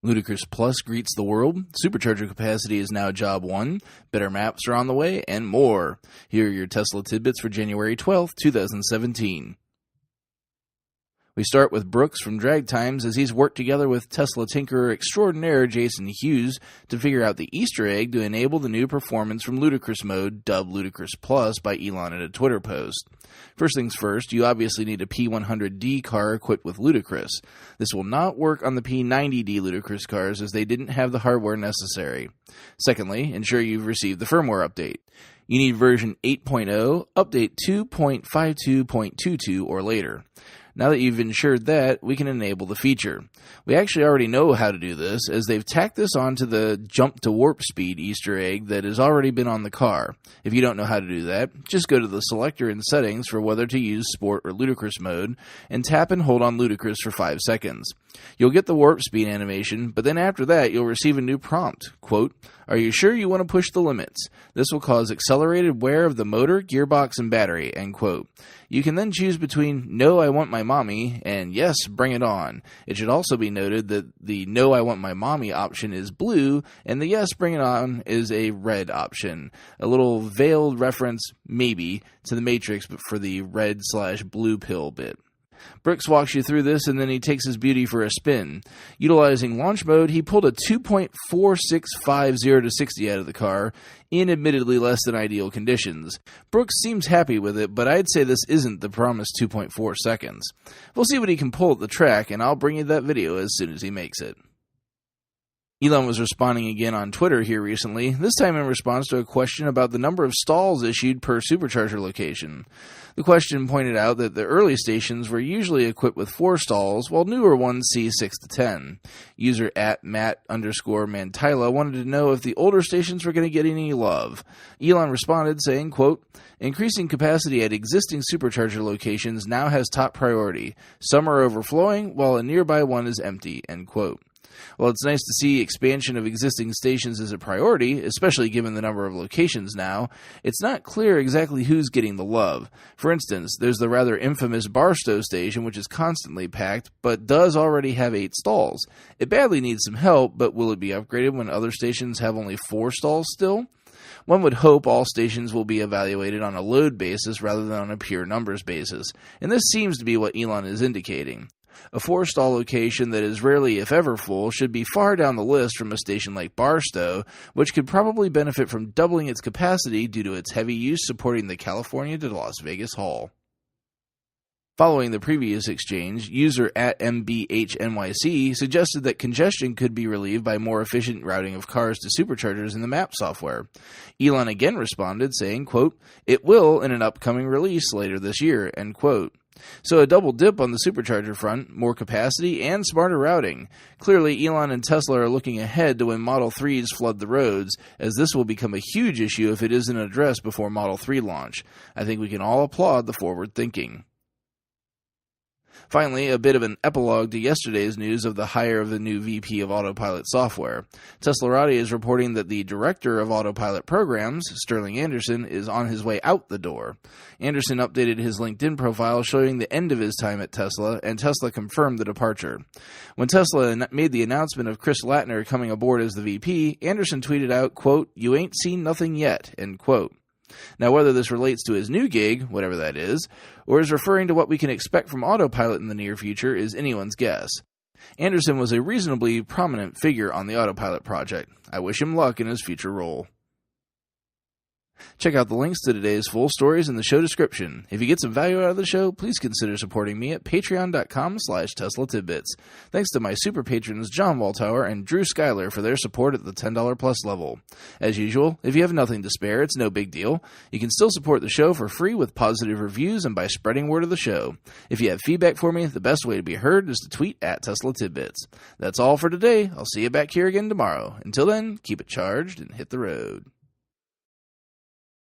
Ludicrous Plus greets the world. Supercharger capacity is now job 1. Better maps are on the way, and more. Here are your Tesla tidbits for January 12th, 2017. We start with Brooks from Drag Times as he's worked together with Tesla tinkerer extraordinaire Jason Hughes to figure out the Easter egg to enable the new performance from Ludicrous mode, dubbed Ludicrous Plus by Elon in a Twitter post. First things first, you obviously need a P100D car equipped with Ludicrous. This will not work on the P90D Ludicrous cars as they didn't have the hardware necessary. Secondly, ensure you've received the firmware update. You need version 8.0, update 2.52.22 or later. Now that you've ensured that, we can enable the feature. We actually already know how to do this, as they've tacked this onto the jump to warp speed Easter egg that has already been on the car. If you don't know how to do that, just go to the selector in settings for whether to use Sport or Ludicrous mode, and tap and hold on Ludicrous for 5 seconds. You'll get the warp speed animation, but then after that you'll receive a new prompt. Quote, "Are you sure you want to push the limits? This will cause accelerated wear of the motor, gearbox, and battery." End quote. You can then choose between "No, I want my mommy" and "Yes, bring it on." It should also be noted that the "No, I want my mommy" option is blue, and the "Yes, bring it on" is a red option. A little veiled reference, maybe, to the Matrix, but for the red/blue pill bit. Brooks walks you through this, and then he takes his beauty for a spin. Utilizing launch mode, he pulled a 2.4650 to 60 out of the car, in admittedly less than ideal conditions. Brooks seems happy with it, but I'd say this isn't the promised 2.4 seconds. We'll see what he can pull at the track, and I'll bring you that video as soon as he makes it. Elon was responding again on Twitter here recently, this time in response to a question about the number of stalls issued per Supercharger location. The question pointed out that the early stations were usually equipped with 4 stalls, while newer ones see 6 to 10. User @Matt_Mantila wanted to know if the older stations were going to get any love. Elon responded saying, quote, "Increasing capacity at existing Supercharger locations now has top priority. Some are overflowing, while a nearby one is empty." End quote. While it's nice to see expansion of existing stations as a priority, especially given the number of locations now, it's not clear exactly who's getting the love. For instance, there's the rather infamous Barstow station, which is constantly packed, but does already have 8 stalls. It badly needs some help, but will it be upgraded when other stations have only 4 stalls still? One would hope all stations will be evaluated on a load basis rather than on a pure numbers basis, and this seems to be what Elon is indicating. A 4-stall location that is rarely, if ever, full should be far down the list from a station like Barstow, which could probably benefit from doubling its capacity due to its heavy use supporting the California to Las Vegas haul. Following the previous exchange, user @MBHNYC suggested that congestion could be relieved by more efficient routing of cars to Superchargers in the map software. Elon again responded saying, quote, "It will in an upcoming release later this year," end quote. So a double dip on the Supercharger front, more capacity, and smarter routing. Clearly, Elon and Tesla are looking ahead to when Model 3s flood the roads, as this will become a huge issue if it isn't addressed before Model 3 launch. I think we can all applaud the forward thinking. Finally, a bit of an epilogue to yesterday's news of the hire of the new VP of Autopilot software. Teslarati is reporting that the director of Autopilot programs, Sterling Anderson, is on his way out the door. Anderson updated his LinkedIn profile showing the end of his time at Tesla, and Tesla confirmed the departure. When Tesla made the announcement of Chris Latner coming aboard as the VP, Anderson tweeted out, quote, "You ain't seen nothing yet," end quote. Now, whether this relates to his new gig, whatever that is, or is referring to what we can expect from Autopilot in the near future is anyone's guess. Anderson was a reasonably prominent figure on the Autopilot project. I wish him luck in his future role. Check out the links to today's full stories in the show description. If you get some value out of the show, please consider supporting me at patreon.com/Tesla Tidbits. Thanks to my super patrons John Waltower and Drew Schuyler for their support at the $10 plus level. As usual, if you have nothing to spare, it's no big deal. You can still support the show for free with positive reviews and by spreading word of the show. If you have feedback for me, the best way to be heard is to tweet at Tesla Tidbits. That's all for today. I'll see you back here again tomorrow. Until then, keep it charged and hit the road.